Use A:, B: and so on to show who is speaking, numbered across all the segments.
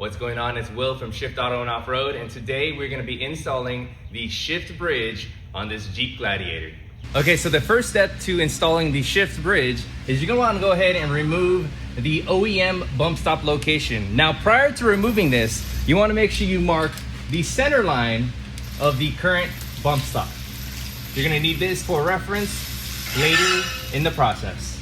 A: What's going on? It's Will from Shift Auto and Off-Road, and today we're going to be installing the shift bridge on this Jeep Gladiator. Okay, so the first step to installing the shift bridge is you're going to want to go ahead and remove the OEM bump stop location. Now, prior to removing this, you want to make sure you mark the center line of the current bump stop. You're going to need this for reference later in the process.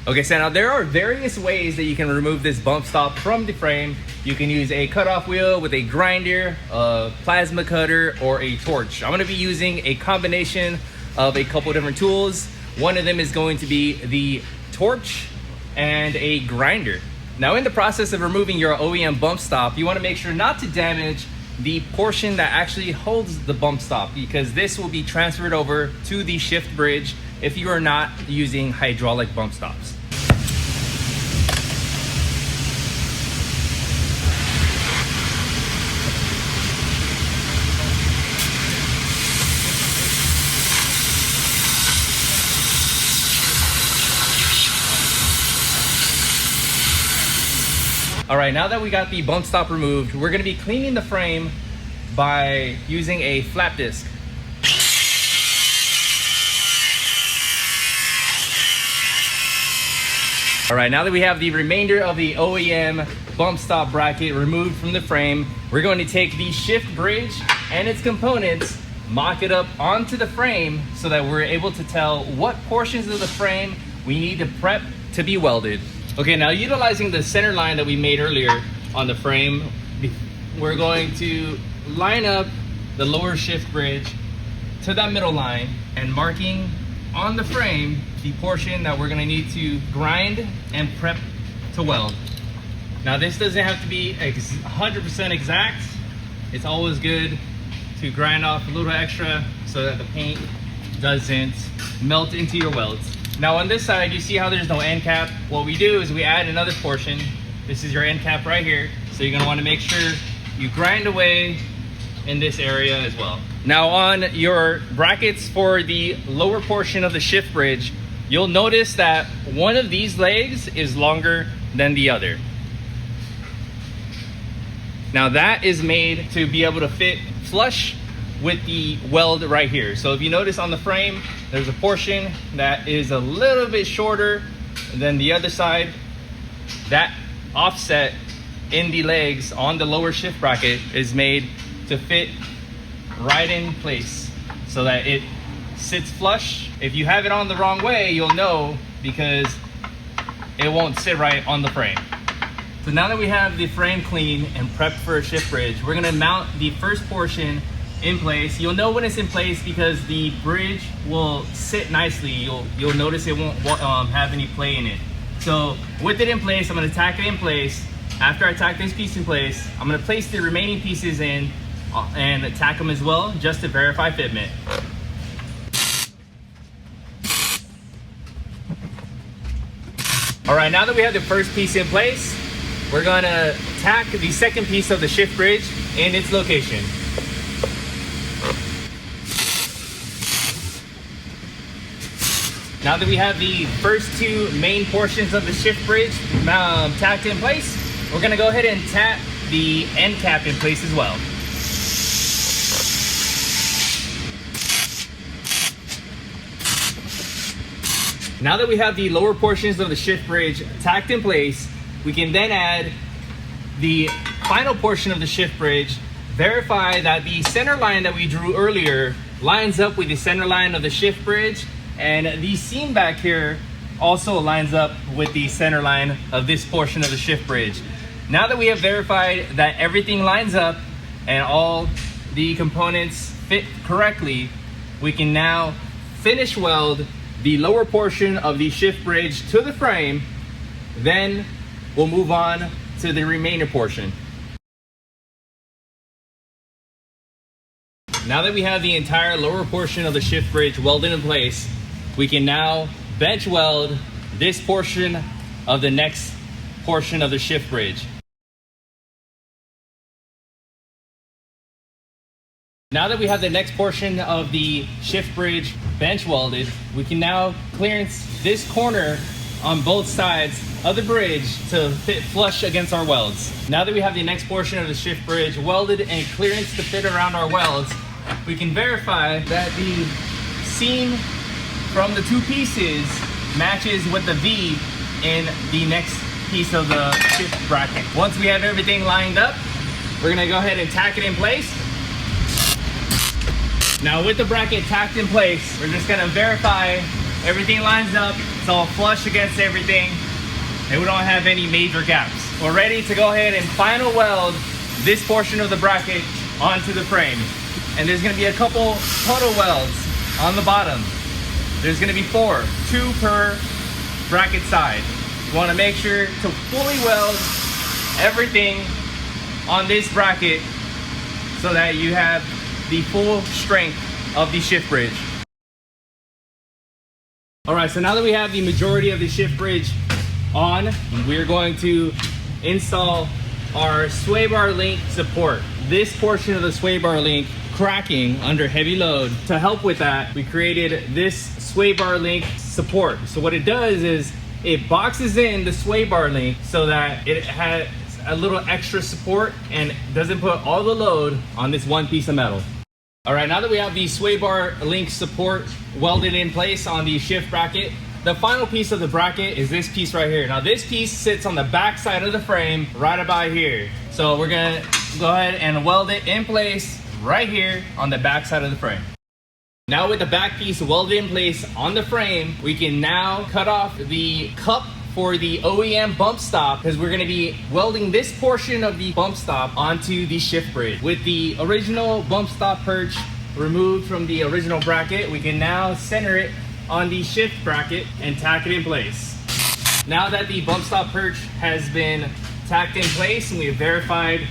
A: Okay, so now there are various ways that you can remove this bump stop from the frame. You can use a cutoff wheel with a grinder, a plasma cutter, or a torch. I'm gonna be using a combination of a couple different tools. One of them is going to be the torch and a grinder. Now, in the process of removing your OEM bump stop, you wanna make sure not to damage the portion that actually holds the bump stop, because this will be transferred over to the shift bridge if you are not using hydraulic bump stops. All right, now that we got the bump stop removed, we're gonna be cleaning the frame by using a flap disc. All right, now that we have the remainder of the OEM bump stop bracket removed from the frame, we're going to take the shift bridge and its components, mock it up onto the frame so that we're able to tell what portions of the frame we need to prep to be welded. Okay, now utilizing the center line that we made earlier on the frame, we're going to line up the lower shift bridge to that middle line and marking on the frame the portion that we're going to need to grind and prep to weld. Now, this doesn't have to be 100% exact. It's always good to grind off a little extra so that the paint doesn't melt into your welds. Now, on this side, you see how there's no end cap? What we do is we add another portion. This is your end cap right here. So you're going to want to make sure you grind away in this area as well. Now, on your brackets for the lower portion of the shift bridge, you'll notice that one of these legs is longer than the other. Now, that is made to be able to fit flush with the weld right here. So if you notice on the frame, there's a portion that is a little bit shorter than the other side. That offset in the legs on the lower shift bracket is made to fit right in place so that it sits flush. If you have it on the wrong way, you'll know, because it won't sit right on the frame. So now that we have the frame clean and prepped for a shift bridge, we're gonna mount the first portion in place. You'll know when it's in place because the bridge will sit nicely. You'll notice it won't have any play in it. So with it in place, I'm gonna tack it in place. After I tack this piece in place, I'm gonna place the remaining pieces in and tack them as well, just to verify fitment. All right, now that we have the first piece in place, we're gonna tack the second piece of the shift bridge in its location. Now that we have the first two main portions of the shift bridge tacked in place, we're gonna go ahead and tack the end cap in place as well. Now that we have the lower portions of the shift bridge tacked in place, we can then add the final portion of the shift bridge, verify that the center line that we drew earlier lines up with the center line of the shift bridge, and the seam back here also lines up with the center line of this portion of the shift bridge. Now that we have verified that everything lines up and all the components fit correctly, we can now finish weld the lower portion of the shift bridge to the frame. Then we'll move on to the remainder portion. Now that we have the entire lower portion of the shift bridge welded in place, we can now bench weld this portion of the next portion of the shift bridge. Now that we have the next portion of the shift bridge bench welded, we can now clearance this corner on both sides of the bridge to fit flush against our welds. Now that we have the next portion of the shift bridge welded and clearance to fit around our welds, we can verify that the seam from the two pieces matches with the V in the next piece of the shift bracket. Once we have everything lined up, we're gonna go ahead and tack it in place. Now with the bracket tacked in place, we're just gonna verify everything lines up, it's all flush against everything, and we don't have any major gaps. We're ready to go ahead and final weld this portion of the bracket onto the frame. And there's gonna be a couple puddle welds on the bottom. There's gonna be 4, 2 per bracket side. You wanna make sure to fully weld everything on this bracket so that you have the full strength of the shift bridge. All right, so now that we have the majority of the shift bridge on, we're going to install our sway bar link support. This portion of the sway bar link cracking under heavy load. To help with that, we created this sway bar link support. So what it does is it boxes in the sway bar link so that it has a little extra support and doesn't put all the load on this one piece of metal. All right, now that we have the sway bar link support welded in place on the shift bracket, the final piece of the bracket is this piece right here. Now this piece sits on the back side of the frame right about here. So we're gonna go ahead and weld it in place right here on the back side of the frame. Now with the back piece welded in place on the frame, we can now cut off the cup for the OEM bump stop, because we're gonna be welding this portion of the bump stop onto the shift bridge. With the original bump stop perch removed from the original bracket, we can now center it on the shift bracket and tack it in place. Now that the bump stop perch has been tacked in place and we have verified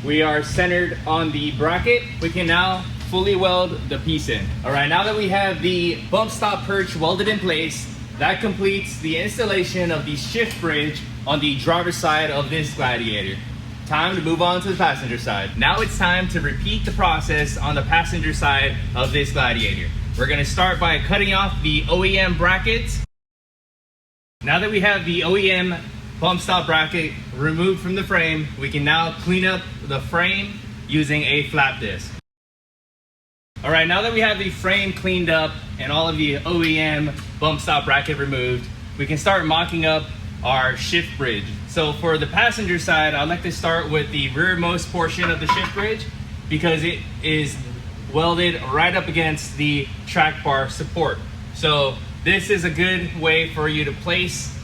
A: we are centered on the bracket, we can now fully weld the piece in. All right, now that we have the bump stop perch welded in place, that completes the installation of the shift bridge on the driver's side of this Gladiator. Time to move on to the passenger side. Now it's time to repeat the process on the passenger side of this Gladiator. We're gonna start by cutting off the OEM brackets. Now that we have the OEM bump stop bracket removed from the frame, we can now clean up the frame using a flap disc. All right, now that we have the frame cleaned up and all of the OEM bump stop bracket removed, we can start mocking up our shift bridge. So for the passenger side, I'd like to start with the rearmost portion of the shift bridge because it is welded right up against the track bar support. So this is a good way for you to place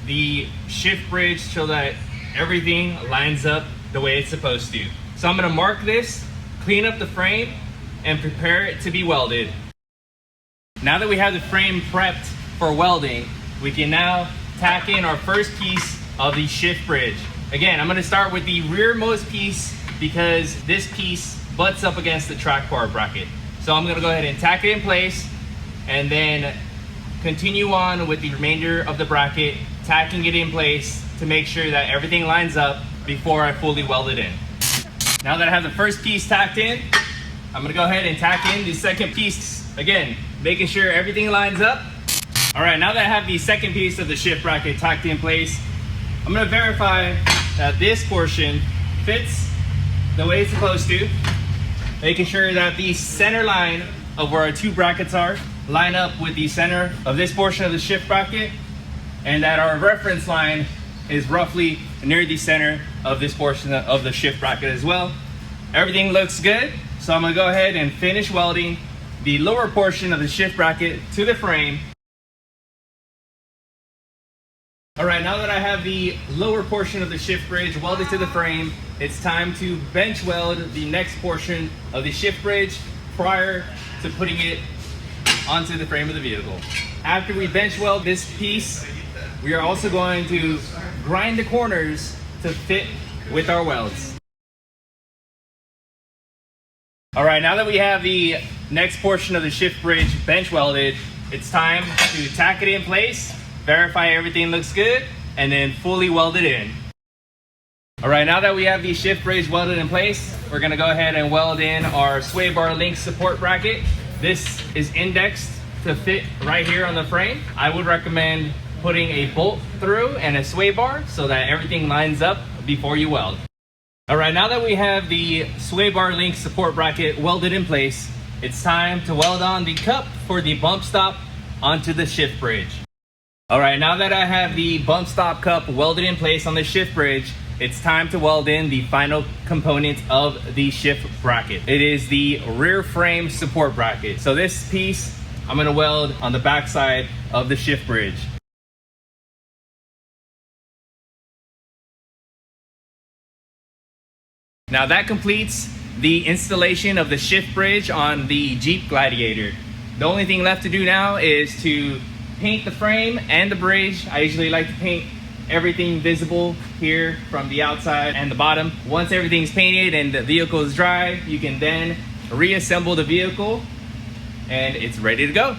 A: the shift bridge so that everything lines up the way it's supposed to. So I'm gonna mark this, clean up the frame, and prepare it to be welded. Now that we have the frame prepped for welding, we can now tack in our first piece of the shift bridge. Again, I'm gonna start with the rearmost piece because this piece butts up against the track bar bracket. So I'm gonna go ahead and tack it in place and then continue on with the remainder of the bracket, tacking it in place to make sure that everything lines up before I fully weld it in. Now that I have the first piece tacked in, I'm gonna go ahead and tack in the second piece. Again, making sure everything lines up. All right, now that I have the second piece of the shift bracket tacked in place, I'm gonna verify that this portion fits the way it's supposed to, making sure that the center line of where our two brackets are line up with the center of this portion of the shift bracket, and that our reference line is roughly near the center of this portion of the shift bracket as well. Everything looks good. So I'm gonna go ahead and finish welding the lower portion of the shift bracket to the frame. All right, now that I have the lower portion of the shift bridge welded to the frame, it's time to bench weld the next portion of the shift bridge prior to putting it onto the frame of the vehicle. After we bench weld this piece, we are also going to grind the corners to fit with our welds. All right, now that we have the next portion of the shift bridge bench welded, it's time to tack it in place, verify everything looks good, and then fully weld it in. All right, now that we have the shift bridge welded in place, we're gonna go ahead and weld in our sway bar link support bracket. This is indexed to fit right here on the frame. I would recommend putting a bolt through and a sway bar so that everything lines up before you weld. All right, now that we have the sway bar link support bracket welded in place, it's time to weld on the cup for the bump stop onto the shift bridge. All right, now that I have the bump stop cup welded in place on the shift bridge, it's time to weld in the final component of the shift bracket. It is the rear frame support bracket. So this piece, I'm gonna weld on the back side of the shift bridge. Now that completes the installation of the shift bridge on the Jeep Gladiator. The only thing left to do now is to paint the frame and the bridge. I usually like to paint everything visible here from the outside and the bottom. Once everything's painted and the vehicle is dry, you can then reassemble the vehicle and it's ready to go.